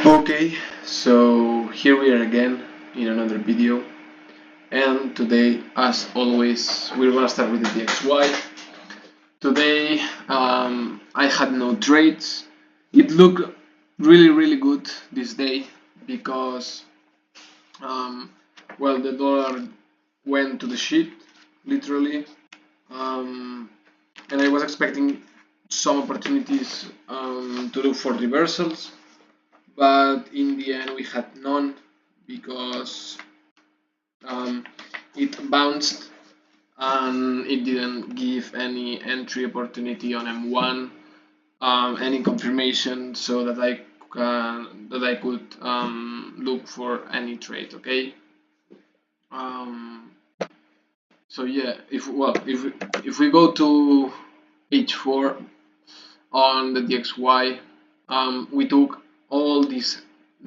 Okay, so here we are again in another video, and today, as always, we're gonna start with the DXY. Today, I had no trades. It looked really good this day because, um, well, the dollar went to the shit, literally, um, and I was expecting some opportunities to look for reversals, but in the end we had none because um, it bounced and it didn't give any entry opportunity on M1, any confirmation so that I could look for any trade. Okay. Um, so yeah, if we go to H4 on the DXY, we took all these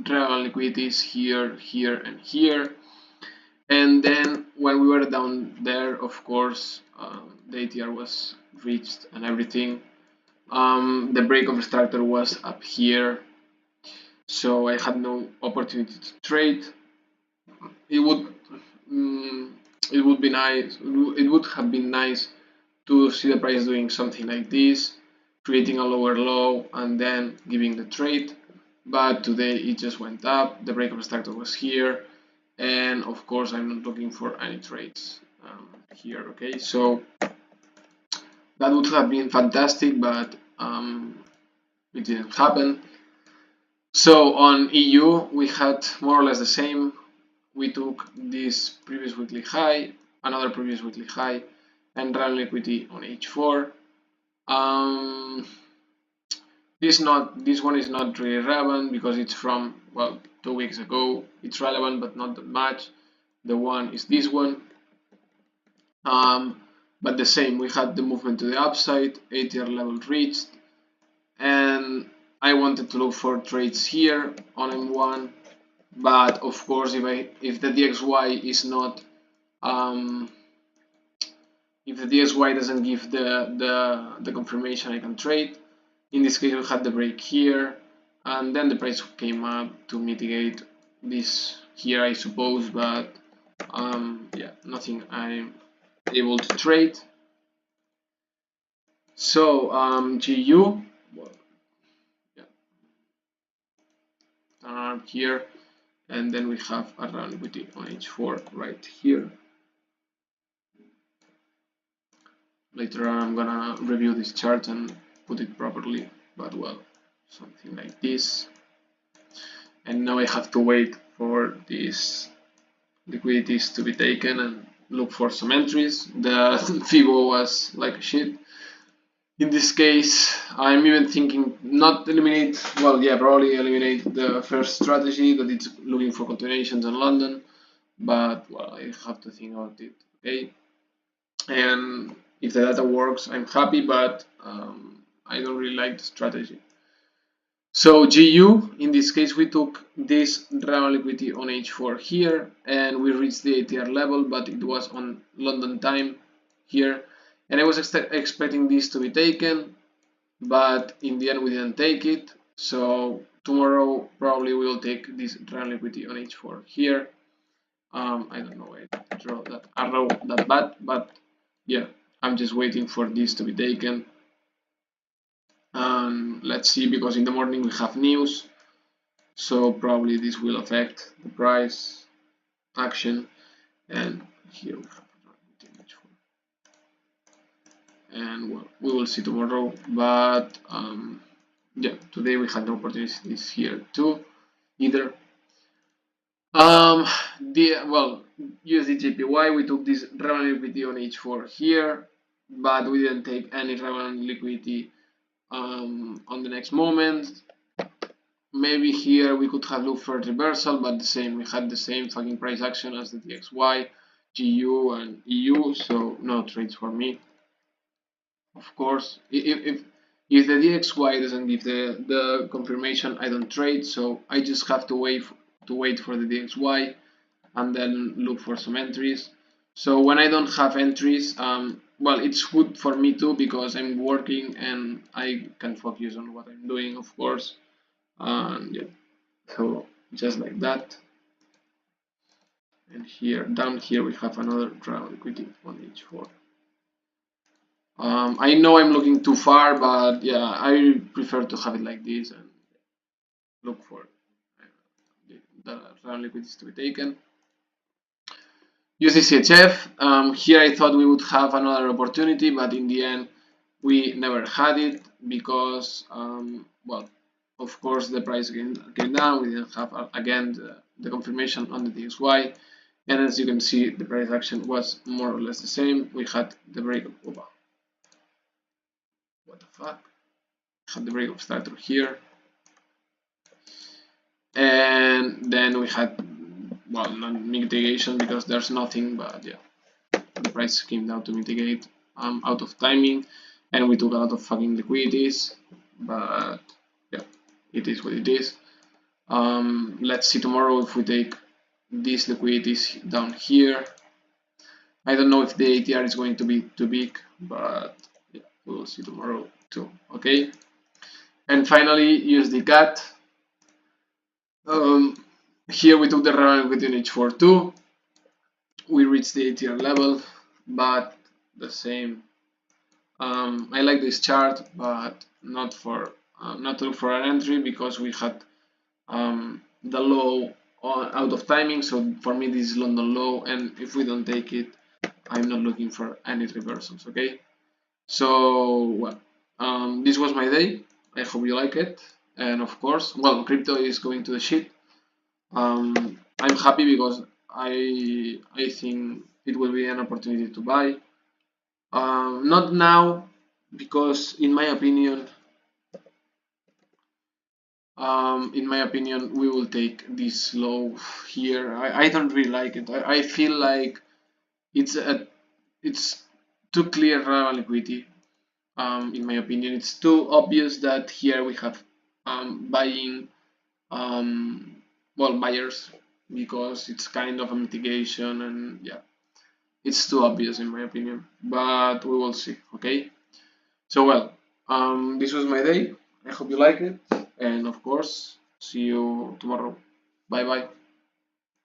relevant liquidities here, here, and here. And then when we were down there, of course, the ATR was reached and everything. The break of the starter was up here, so I had no opportunity to trade. It would, mm, it would be nice. It would have been nice to see the price doing something like this, creating a lower low and then giving the trade. But today it just went up. The break of the starter was here, and of course I'm not looking for any trades here. Okay, so that would have been fantastic, but it didn't happen. So on EU we had more or less the same. We took this previous weekly high, another previous weekly high, and ran liquidity on H4. Um, this one is not really relevant because it's from, well, 2 weeks ago. It's relevant but not that much. The one is this one. But the same, we had the movement to the upside, ATR level reached, and I wanted to look for trades here on M1, but of course if the DXY is not if the DXY doesn't give the confirmation, I can trade. In this case we had the break here, and then the price came up to mitigate this here, I suppose, but yeah, nothing I'm able to trade. So GU, well, yeah, turn here, and then we have a run liquidity on H4 right here. Later on I'm gonna review this chart and put it properly, but well, something like this. And now I have to wait for these liquidities to be taken and look for some entries. The FIBO was like shit. In this case, I'm even thinking not eliminate, well, yeah, probably eliminate the first strategy that it's looking for continuations in London, but well, I have to think about it, okay? And if the data works, I'm happy, but I don't really like the strategy. So GU, in this case, we took this round liquidity on H4 here, and we reached the ATR level, but it was on London time here, and I was expecting this to be taken, but in the end we didn't take it. So tomorrow probably we will take this round liquidity on H4 here. I don't know why I draw that arrow that bad, but yeah, I'm just waiting for this to be taken. And let's see, because in the morning we have news, so probably this will affect the price action. And here we have H4, and well, we will see tomorrow, but yeah, today we had no opportunities here too either. Well, USD JPY, we took this relevant liquidity on H4 here, but we didn't take any relevant liquidity on the next moment. Maybe here we could have looked for a reversal, but the same, we had the same fucking price action as the DXY, GU, and EU, so no trades for me. Of course, if the DXY doesn't give the confirmation, I don't trade, so I just have to wait for the DXY and then look for some entries. So when I don't have entries, well, it's good for me too because I'm working and I can focus on what I'm doing, of course. And yeah, So just like that. And here, down here, we have another round liquidity on H4. I know I'm looking too far, but yeah, I prefer to have it like this and look for the round liquidity to be taken. USD here I thought we would have another opportunity, but in the end we never had it because, well, of course the price came down. We didn't have again the confirmation on the DXY, and as you can see, the price action was more or less the same. We had the break of what the fuck? Had the break of starter here, and then we had, well, not mitigation because there's nothing, but yeah, the price came down to mitigate out of timing, and we took a lot of fucking liquidities, but yeah, it is what it is. Let's see tomorrow if we take these liquidities down here. I don't know if the ATR is going to be too big, but yeah, we'll see tomorrow too. Okay, and finally USD CAD. Here we took the run within H4 we reached the ATR level, but the same. I like this chart, but not to look for an entry because we had the low out of timing. So for me, this is London low, and if we don't take it, I'm not looking for any reversals. Okay, so well, this was my day. I hope you like it, and of course, well, crypto is going to the shit. I'm happy because I think it will be an opportunity to buy. Not now, because in my opinion, we will take this low here. I don't really like it. I feel like it's too clear liquidity. In my opinion, it's too obvious that here we have buying, well, buyers, because it's kind of a mitigation, and yeah, it's too obvious in my opinion. But we will see. Okay. So well, this was my day. I hope you like it, and of course, see you tomorrow. Bye bye.